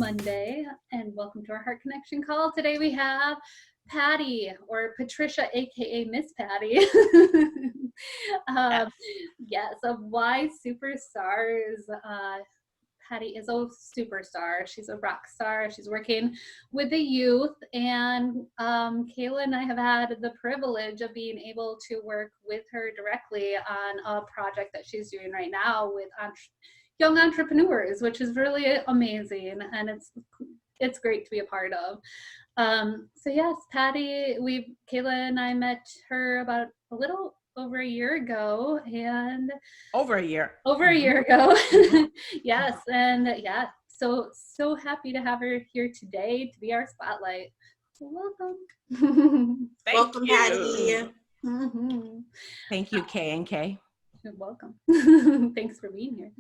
Monday, and welcome to our Heart Connection call. Today we have Patty, or Patricia, aka Miss Patty. Yes, of YSuperstars. Patty is a superstar. She's a rock star. She's working with the youth, and Kayla and I have had the privilege of being able to work with her directly on a project that she's doing right now with young entrepreneurs, which is really amazing, and it's great to be a part of. So yes, Patty, Kayla and I met her about a little over a year ago, and over a year ago. Yes, and yeah, so happy to have her here today to be our spotlight. So welcome. Welcome, Patty. Mm-hmm. Thank you, K and K. You're welcome. Thanks for being here.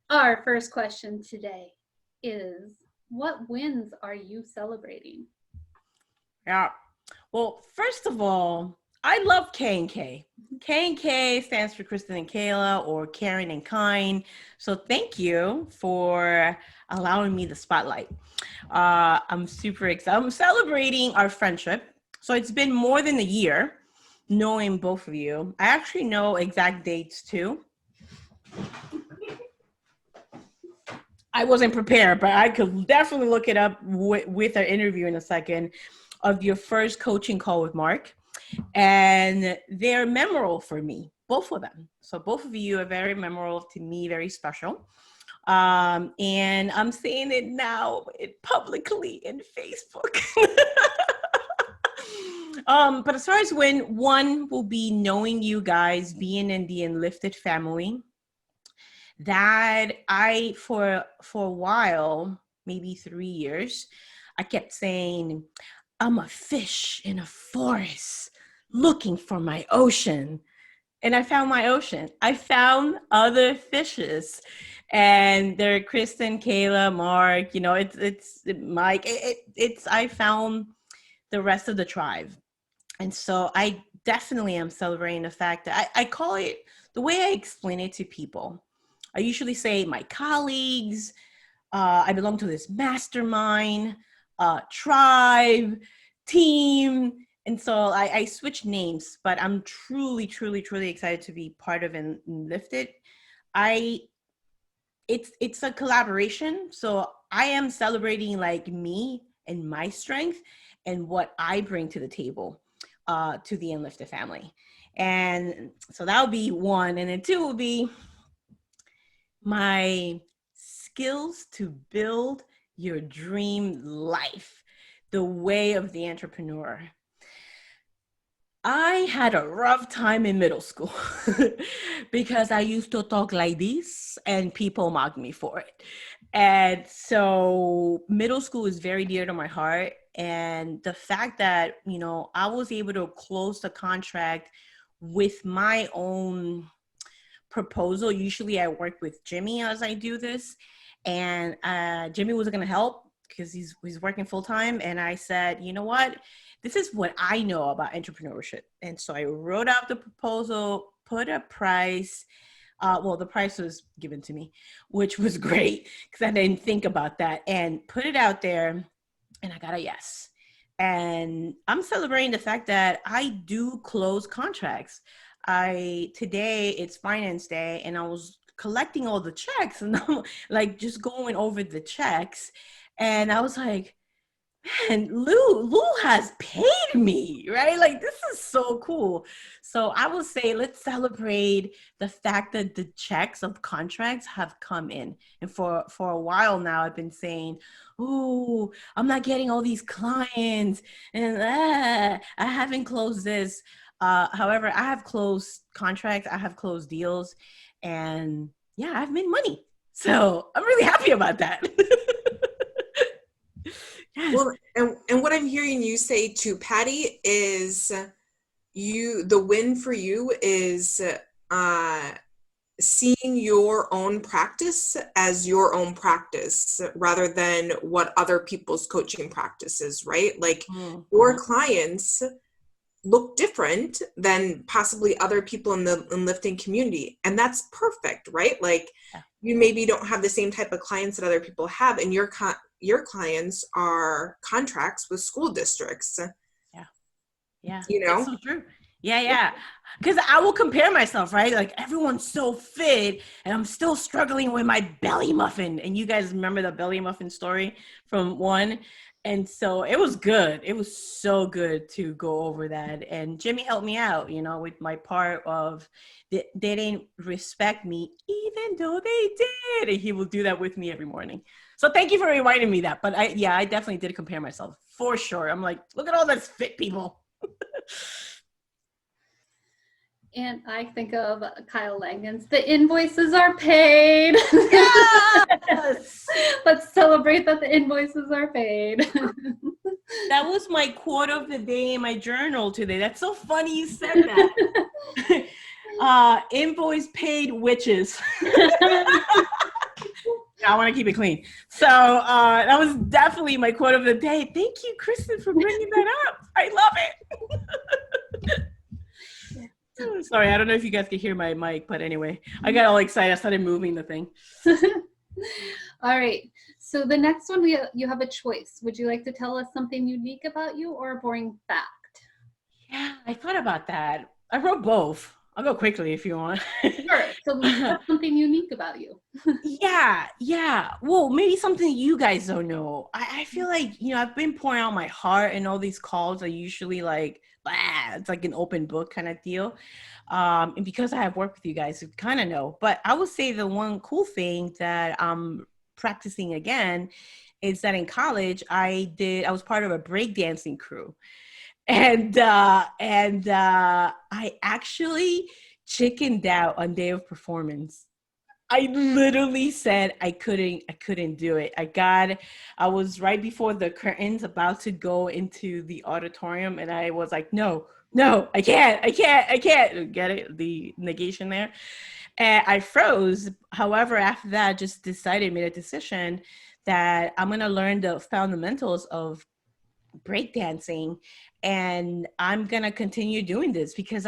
Our first question today is, what wins are you celebrating? Yeah. Well, first of all, I love K and K. K and K stands for Kristen and Kayla, or Caring and Kind. So thank you for allowing me the spotlight. I'm super excited. I'm celebrating our friendship. So it's been more than a year knowing both of you. I actually know exact dates too. I wasn't prepared, but I could definitely look it up with our interview in a second, of your first coaching call with Mark. And they're memorable for me, both of them. So both of you are very memorable to me, very special. And I'm saying it now publicly in Facebook. But as far as when, one will be knowing you guys, being in the Enlifted family, that I, for a while, maybe 3 years, I kept saying, I'm a fish in a forest looking for my ocean. And I found my ocean. I found other fishes. And they're Kristen, Kayla, Mark, it's Mike. I found the rest of the tribe. And so I definitely am celebrating the fact that I call it, the way I explain it to people, I usually say my colleagues, I belong to this mastermind, tribe, team. And so I switch names, but I'm truly, truly, truly excited to be part of Enlifted. It's a collaboration. So I am celebrating like me and my strength and what I bring to the table, to the Enlifted family. And so that would be one. And then two would be my skills to build your dream life, the way of the entrepreneur. I had a rough time in middle school because I used to talk like this and people mocked me for it. And so middle school is very dear to my heart. And the fact that, I was able to close the contract with my own proposal. Usually I work with Jimmy as I do this, and Jimmy was going to help because he's working full time. And I said, you know what, this is what I know about entrepreneurship. And so I wrote out the proposal, put a price. The price was given to me, which was great because I didn't think about that, and put it out there, and I got a yes. And I'm celebrating the fact that I do close contracts. Today it's finance day, and I was collecting all the checks, and I'm like just going over the checks, and I was like, man, Lou has paid me, right? Like, this is so cool. So I will say, let's celebrate the fact that the checks of contracts have come in. And for a while now, I've been saying, oh, I'm not getting all these clients, and I haven't closed this. However, I have closed contracts, I have closed deals, and yeah, I've made money. So I'm really happy about that. Yes. Well, and what I'm hearing you say to Patty is the win for you is seeing your own practice as your own practice rather than what other people's coaching practices, right? Like your clients, look different than possibly other people in the lifting community. And that's perfect, right? Like Yeah. you maybe don't have the same type of clients that other people have, and your clients are contracts with school districts. Yeah. Yeah. You It's know? so true. Yeah. Yeah. Because I will compare myself, right? Like everyone's so fit and I'm still struggling with my belly muffin. And you guys remember the belly muffin story from one? And so it was good. It was so good to go over that. And Jimmy helped me out, you know, with my part of they didn't respect me, even though they did. And he will do that with me every morning. So thank you for reminding me that. But I definitely did compare myself for sure. I'm like, look at all those fit people. And I think of Kyle Langens. The invoices are paid. Yes! Let's celebrate that the invoices are paid. That was my quote of the day in my journal today. That's so funny you said that. Invoice paid witches. I want to keep it clean. So that was definitely my quote of the day. Thank you, Kristen, for bringing that up. I love it. Sorry, I don't know if you guys can hear my mic, but anyway, I got all excited. I started moving the thing. All right. So the next one, you have a choice. Would you like to tell us something unique about you or a boring fact? Yeah, I thought about that. I wrote both. I'll go quickly if you want. Sure. So what's something unique about you? Yeah. Well, maybe something you guys don't know. I feel like, you know, I've been pouring out my heart, and all these calls are usually like, it's like an open book kind of deal. And because I have worked with you guys, you kind of know. But I would say the one cool thing that I'm practicing again is that in college, I was part of a breakdancing crew. And I actually chickened out on day of performance. I literally said I couldn't do it. I was right before the curtains about to go into the auditorium, and I was like, no, I can't. Get it? The negation there. And I froze. However, after that, I just made a decision that I'm going to learn the fundamentals of breakdancing, and I'm going to continue doing this because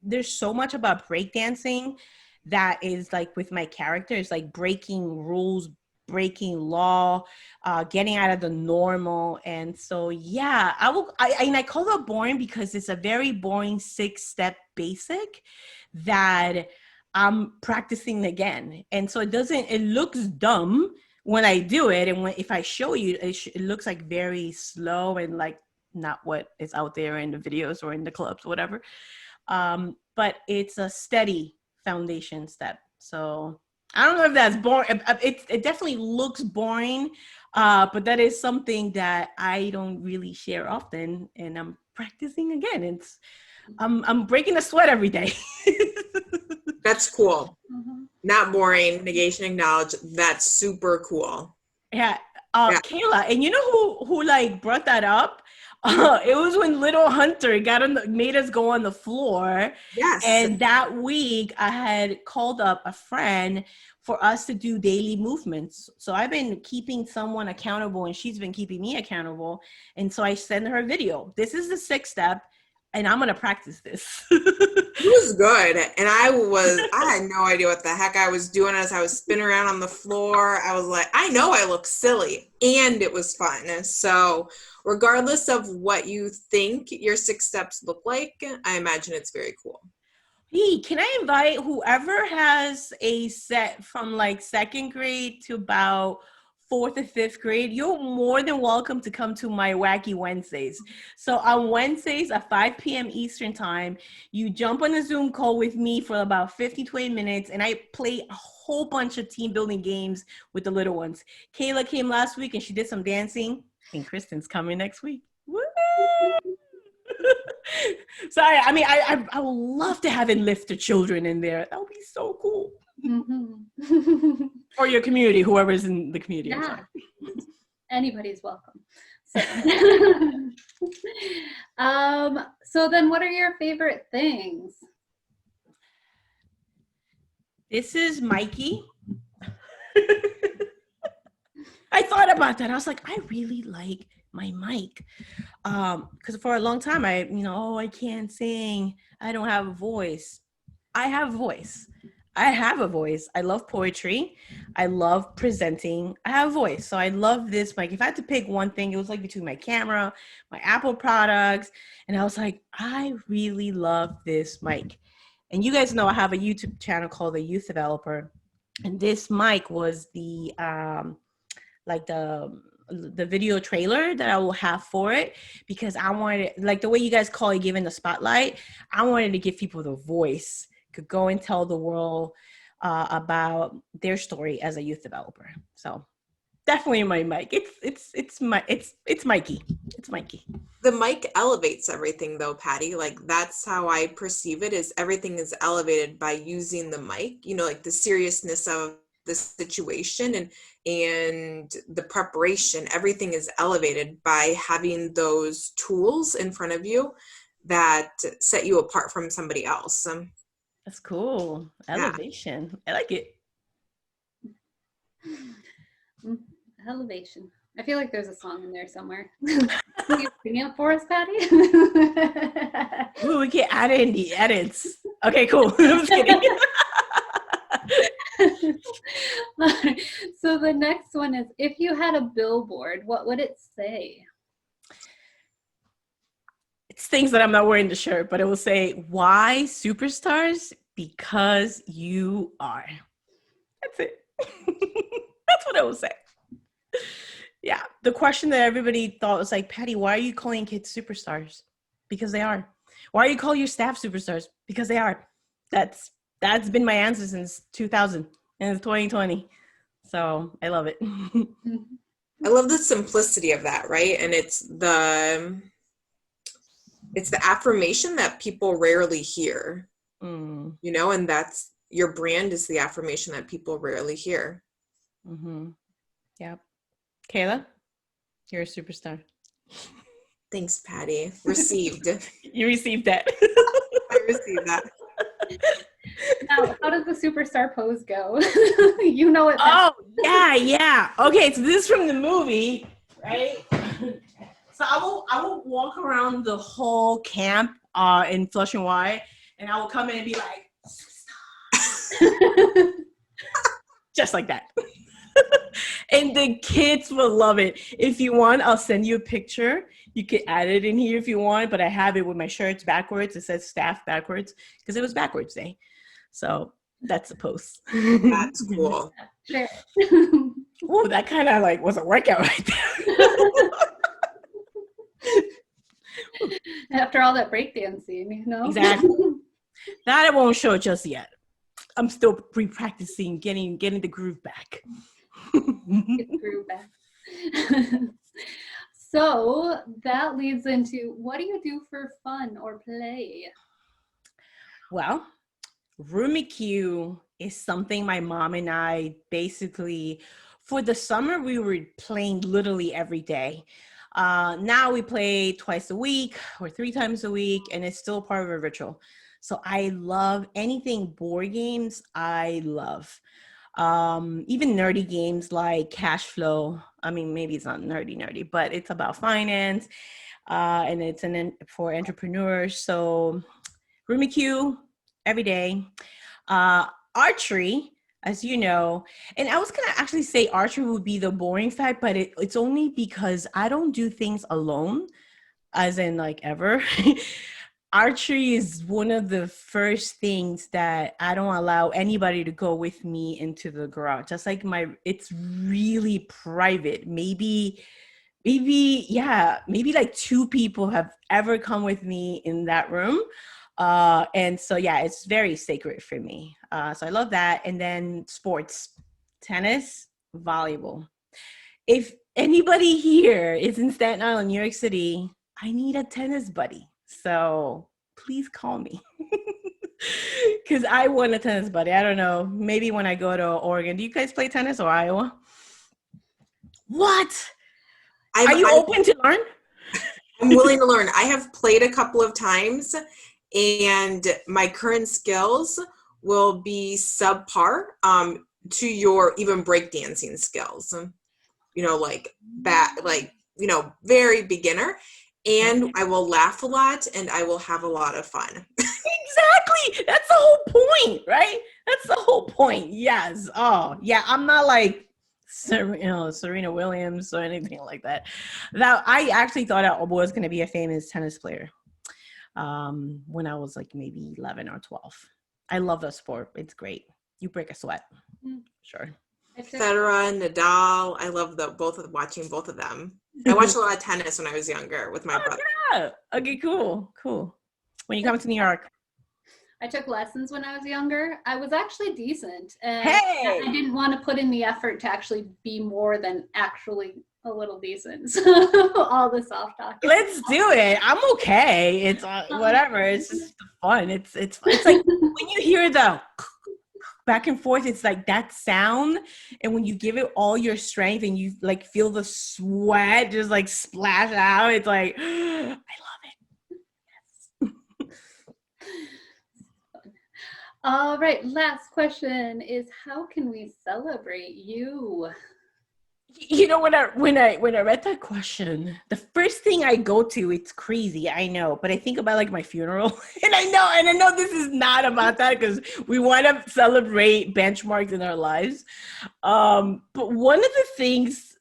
there's so much about breakdancing that is like with my character. It's like breaking rules, breaking law, getting out of the normal. And so, yeah, I call it boring because it's a very boring 6-step basic that I'm practicing again. And so it looks dumb when I do it. And if I show you, it looks like very slow and like not what is out there in the videos or in the clubs, whatever. But it's a steady foundation step. So I don't know if that's boring. It definitely looks boring, but that is something that I don't really share often, and I'm practicing again. I'm breaking a sweat every day. That's cool. Mm-hmm. Not boring. Negation acknowledged. That's super cool. Yeah. Yeah. Kayla, and you know who like brought that up? It was when Little Hunter made us go on the floor. Yes. And that week I had called up a friend for us to do daily movements. So I've been keeping someone accountable, and she's been keeping me accountable. And so I sent her a video. This is the 6th step, and I'm going to practice this. It was good. And I had no idea what the heck I was doing as I was spinning around on the floor. I was like, I know I look silly, and it was fun. So regardless of what you think your 6 steps look like, I imagine it's very cool. Hey, can I invite whoever has a set from like 2nd grade to about 4th or 5th grade? You're more than welcome to come to my Wacky Wednesdays. So on Wednesdays at 5 p.m. Eastern time, you jump on a Zoom call with me for about 20 minutes, and I play a whole bunch of team building games with the little ones. Kayla came last week and she did some dancing, and Kristen's coming next week. Woo! So I would love to have it lift the children in there. That would be so cool. Mm-hmm. Or your community, whoever's in the community. Yeah. Anybody's welcome. So, so then what are your favorite things? This is Mikey. I thought about that. I was like, I really like my mic. Because for a long time I can't sing. I don't have a voice. I have a voice. I have a voice. I love poetry. I love presenting. I have a voice. So I love this mic. If I had to pick one thing, it was like between my camera, my Apple products, and I was like, I really love this mic. And you guys know I have a YouTube channel called The Youth Developer. And this mic was like the video trailer that I will have for it, because I wanted, like the way you guys call it giving the spotlight, I wanted to give people the voice, could go and tell the world about their story as a youth developer. So definitely my mic. It's Mikey. It's Mikey. The mic elevates everything though, Patty. Like that's how I perceive it, is everything is elevated by using the mic, you know, like the seriousness of the situation and the preparation, everything is elevated by having those tools in front of you that set you apart from somebody else. That's cool. Elevation. Yeah. I like it. Elevation. I feel like there's a song in there somewhere. Can you sing it for us, Patty? Ooh, we can add it in the edits. Okay, cool. I'm just kidding. So the next one is, if you had a billboard, what would it say? It's things that I'm not wearing the shirt, but it will say, "Why Superstars? Because you are." That's it. That's what it will say. Yeah. The question that everybody thought was like, Patty, why are you calling kids superstars? Because they are. Why are you calling your staff superstars? Because they are. That's been my answer since 2000, and it's 2020. So I love it. I love the simplicity of that, right? And it's the affirmation that people rarely hear, you know, and that's, your brand is the affirmation that people rarely hear. Mm-hmm. Yeah. Kayla, you're a superstar. Thanks, Patty. Received. You received that. I received that. Now, how does the superstar pose go? You know it. Oh, yeah. Okay, so this is from the movie, right? So I will walk around the whole camp in Flushing Y, and I will come in and be like, superstar. Just like that. And the kids will love it. If you want, I'll send you a picture. You can add it in here if you want, but I have it with my shirts backwards. It says staff backwards because it was backwards day. So that's the post. That's cool. Sure. Oh, that kind of like was a workout right there. After all that breakdancing, you know? Exactly. That I won't show just yet. I'm still pre-practicing getting the groove back. Get the groove back. So that leads into, what do you do for fun or play? Well, Rumikyu is something my mom and I basically, for the summer, we were playing literally every day. Now we play twice a week or 3 times a week, and it's still part of a ritual. So I love anything board games. I love even nerdy games like cash flow. I mean, maybe it's not nerdy, but it's about finance, and it's for entrepreneurs. So Rumikyu every day. Archery, as you know, and I was gonna actually say archery would be the boring fact, but it's only because I don't do things alone, as in like ever. Archery is one of the first things that I don't allow anybody to go with me into the garage. Just like it's really private. Maybe like 2 people have ever come with me in that room. And so, yeah, it's very sacred for me. So I love that. And then sports, tennis, volleyball. If anybody here is in Staten Island, New York City, I need a tennis buddy. So please call me because I want a tennis buddy. I don't know. Maybe when I go to Oregon. Do you guys play tennis or Iowa? What? Are you open to learn? I'm willing to learn. I have played a couple of times, and my current skills will be subpar to your even breakdancing skills. You know, like that, like very beginner, and I will laugh a lot and I will have a lot of fun. Exactly. That's the whole point, right? That's the whole point. Yes. Oh, yeah. I'm not like Serena Williams or anything like that. Now, I actually thought I was going to be a famous tennis player when I was like maybe 11 or 12. I love the sport. It's great. You break a sweat. Sure. Federer, Nadal. I love watching both of them. I watched a lot of tennis when I was younger with my brother. Yeah. Okay, cool. When you come to New York. I took lessons when I was younger. I was actually decent. And Hey! I didn't want to put in the effort to actually be more than actually a little decent. So all the soft talk. Let's do it. I'm okay. It's whatever. It's just fun. It's like when you hear the back and forth, it's like that sound, and when you give it all your strength and you like feel the sweat just like splash out, it's like I love it. Yes. All right, last question is, how can we celebrate you? You know, when I read that question, the first thing I go to, it's crazy, I know, but I think about like my funeral, and I know this is not about that because we want to celebrate benchmarks in our lives. But one of the things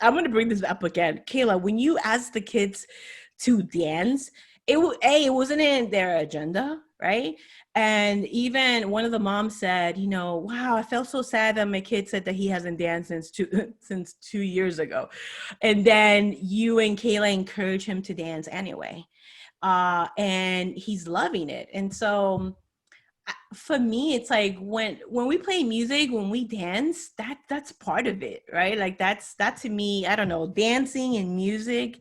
I'm going to bring this up again, Kayla, when you asked the kids to dance, it wasn't in their agenda, right? And even one of the moms said, wow, I felt so sad that my kid said that he hasn't danced since 2 years ago. And then you and Kayla encourage him to dance anyway. And he's loving it. And so for me, it's like when we play music, when we dance, that's part of it, right? Like that to me, I don't know, dancing and music.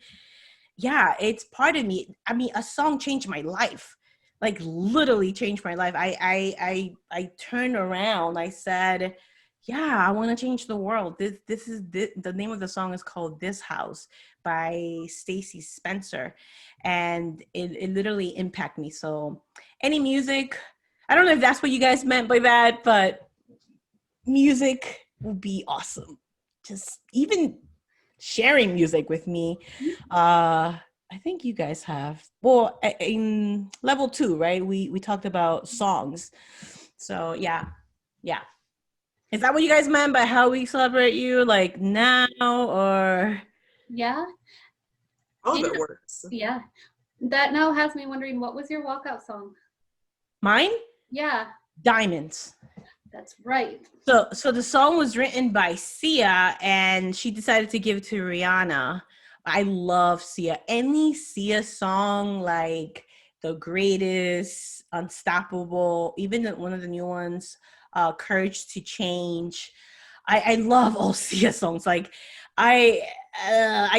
Yeah, it's part of me. I mean, a song changed my life. Like literally changed my life. I turned around. I said, yeah, I want to change the world. The name of the song is called This House by Stacy Spencer. And it literally impacted me. So any music, I don't know if that's what you guys meant by that, but music would be awesome. Just even sharing music with me. I think you guys have. Well, in level 2, right? We talked about songs. So yeah. Is that what you guys meant by how we celebrate you? Like now or? Yeah. All of it works. Yeah. That now has me wondering, what was your walkout song? Mine? Yeah. Diamonds. That's right. So the song was written by Sia, and she decided to give it to Rihanna. I love Sia. Any Sia song, like The Greatest, Unstoppable, even one of the new ones, Courage to Change. I love all Sia songs. Like I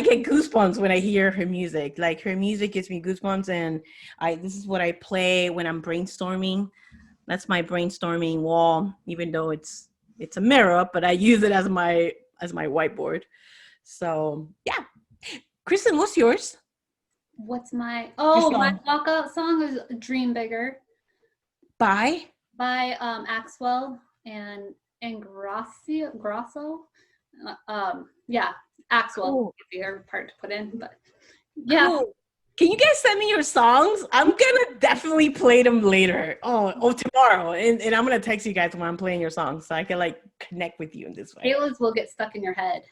get goosebumps when I hear her music. Like her music gives me goosebumps, and this is what I play when I'm brainstorming. That's my brainstorming wall, even though it's a mirror, but I use it as my whiteboard. So yeah. Kristen, what's yours? What's my walkout song is Dream Bigger by Axwell and Grosso. Yeah, Axwell. Cool. It's the hard part to put in, but yeah. Cool. Can you guys send me your songs? I'm gonna definitely play them later. Tomorrow, and I'm gonna text you guys when I'm playing your songs, so I can like connect with you in this way. Kayla's will get stuck in your head.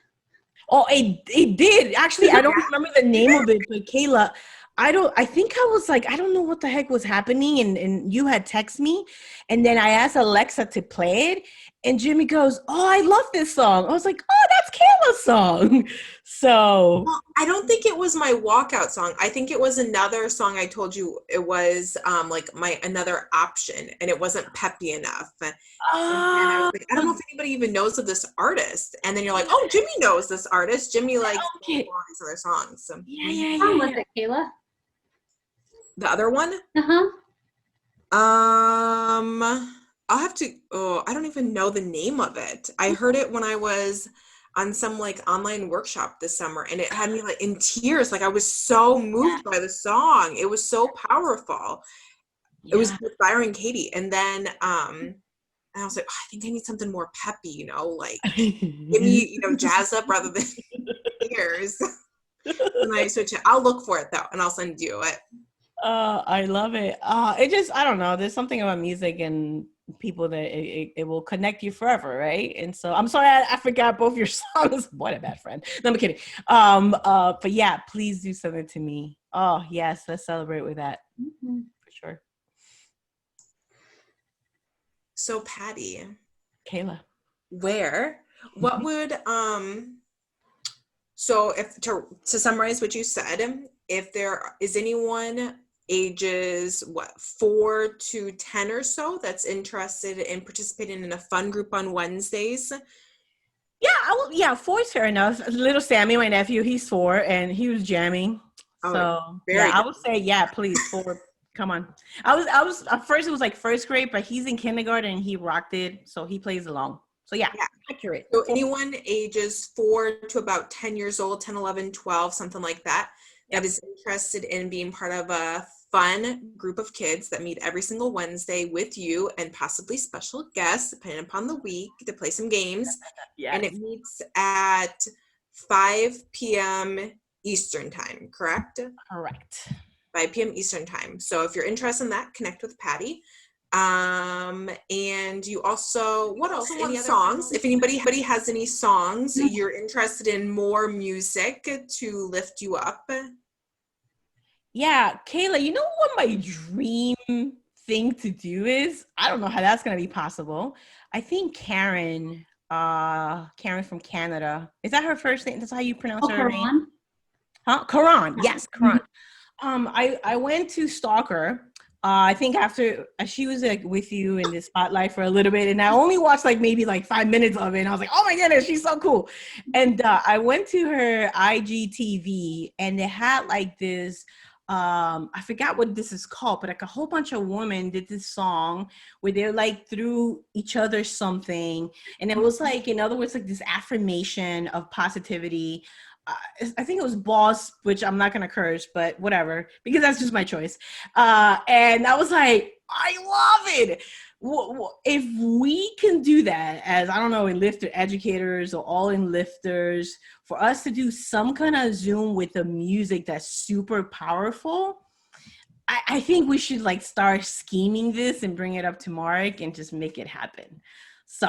Oh, it did. Actually, I don't remember the name of it, but Kayla, I think I was like, I don't know what the heck was happening, and you had texted me, and then I asked Alexa to play it, and Jimmy goes, oh, I love this song. I was like, oh, that's Kayla's song. So I don't think it was my walkout song. I think it was another song. I told you it was like my another option, and it wasn't peppy enough. And I was like, I don't know if anybody even knows of this artist. And then you're like, oh, Jimmy knows this artist. Jimmy likes all these other songs. So. Yeah. Was it Kayla? The other one? I'll have to. Oh, I don't even know the name of it. I heard it when I was on some like online workshop this summer, and it had me like in tears. Like I was so moved by the song. It was so powerful. Yeah. It was with Byron Katie, and then I was like, oh, I think I need something more peppy, like give me, jazz up rather than tears. And I switch it. I'll look for it though, and I'll send you it. I love it. It just, I don't know. There's something about music and people that it will connect you forever, right? And so I'm sorry I forgot both your songs. What a bad friend. No, I'm kidding. But yeah, please do send it to me. Oh yes, let's celebrate with that for sure. So Patty, Kayla, what would so if to summarize what you said, if there is anyone ages 4 to 10 or so that's interested in participating in a fun group on Wednesdays. Yeah, yeah, 4 is fair enough. Little Sammy, my nephew, he's 4 and he was jamming. So yeah, I would say, yeah, please, 4. Come on. I was at first it was like first grade, but he's in kindergarten and he rocked it. So he plays along. So yeah. Accurate. So anyone ages 4 to about 10 years old, 10, 11, 12, something like that, that is interested in being part of a fun group of kids that meet every single Wednesday with you and possibly special guests, depending upon the week, to play some games. Yes. And it meets at 5 p.m. Eastern time, correct? Correct. 5 p.m. Eastern time. So if you're interested in that, connect with Patty. And you also, what else? Any other songs? If anybody has any songs you're interested in, more music to lift you up. Yeah, Kayla, you know what my dream thing to do is? I don't know how that's gonna be possible. I think Karen from Canada. Is that her first name? That's how you pronounce her name? Huh? Karan. Yes, Karan. I went to stalk her. I think after she was like with you in the spotlight for a little bit, and I only watched like maybe like 5 minutes of it, and I was like, oh my goodness, she's so cool. And I went to her IGTV, and they had like this, I forgot what this is called, but like a whole bunch of women did this song where they're like through each other something, and it was like, in other words, like this affirmation of positivity. I think it was Boss, which I'm not gonna curse, but whatever, because that's just my choice. And I was like, I love it. If we can do that as, I don't know, in lifter educators or all in lifters, for us to do some kind of Zoom with the music that's super powerful, I think we should like start scheming this and bring it up to Mark and just make it happen. So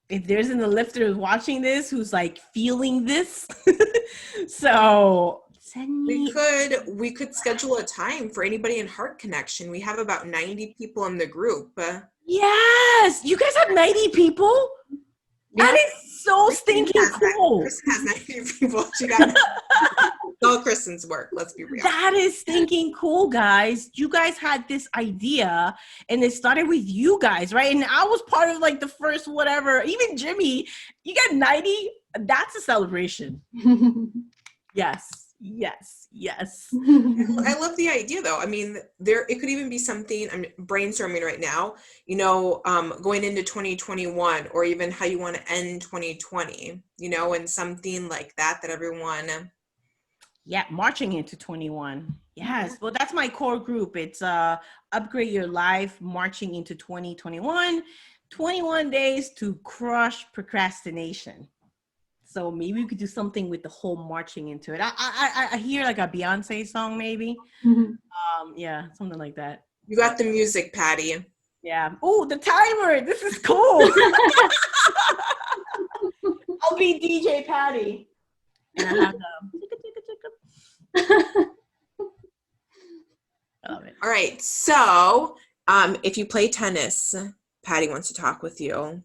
if there's in the lifter watching this who's like feeling this, so send me. We could schedule a time for anybody in Heart Connection. We have about 90 people in the group. Yes, you guys have 90 people. Yeah. That is so stinking cool. Kristen has 90 people. She got all Kristen's work. Let's be real. That is stinking cool, guys. You guys had this idea, and it started with you guys, right? And I was part of like the first whatever. Even Jimmy, you got 90. That's a celebration. Yes. I love the idea though. I mean, it could even be something, I'm brainstorming right now, going into 2021, or even how you want to end 2020, and something like that everyone. Yeah, marching into 21. Yes. Well, that's my core group. It's Upgrade Your Life, marching into 2021, 21 days to crush procrastination. So maybe we could do something with the whole marching into it. I hear like a Beyonce song, maybe. Mm-hmm. Yeah, something like that. You got the music, Patty. Yeah. Oh, the timer. This is cool. I'll be DJ Patty. And I have I love it. All right. So if you play tennis, Patty wants to talk with you.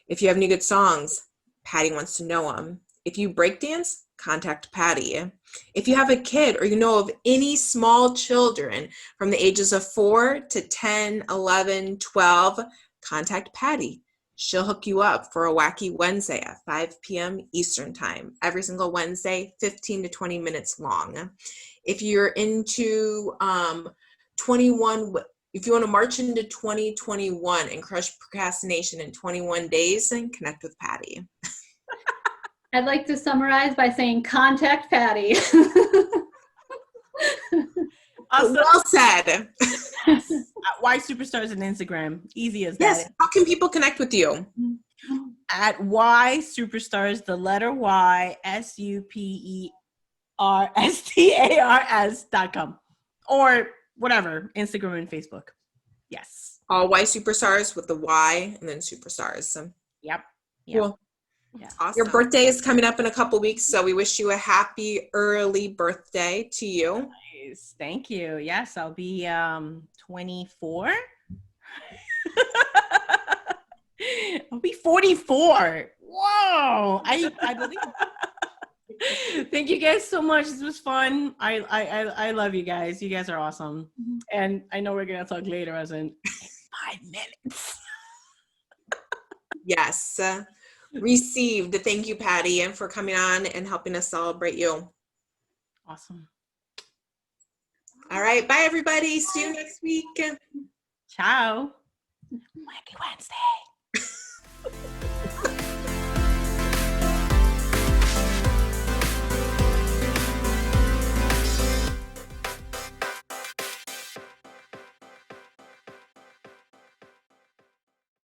If you have any good songs, Patty wants to know them. If you breakdance, contact Patty. If you have a kid or you know of any small children from the ages of 4 to 10, 11, 12, contact Patty. She'll hook you up for a wacky Wednesday at 5 p.m. Eastern time. Every single Wednesday, 15 to 20 minutes long. If you're into 21, if you want to march into 2021 and crush procrastination in 21 days, then connect with Patty. I'd like to summarize by saying contact Patty. Well said. Yes. YSuperstars on Instagram. Easy as that. Yes. How can people connect with you? At YSuperstars, the letter Y, SUPERSTARS YSuperstars.com or whatever, Instagram and Facebook. Yes. All YSuperstars with the Y and then Superstars. So, Yep. cool. Yeah. Awesome. Your birthday is coming up in a couple weeks, so we wish you a happy early birthday to you. Nice. Thank you. Yes, I'll be 24. I'll be 44. Whoa. I believe. Thank you guys so much. This was fun. I love you guys. You guys are awesome. And I know we're gonna talk later as in 5 minutes. Yes. Received. Thank you, Patty, and for coming on and helping us celebrate you. Awesome. All right. Bye, everybody. See you next week. Ciao. Wacky Wednesday.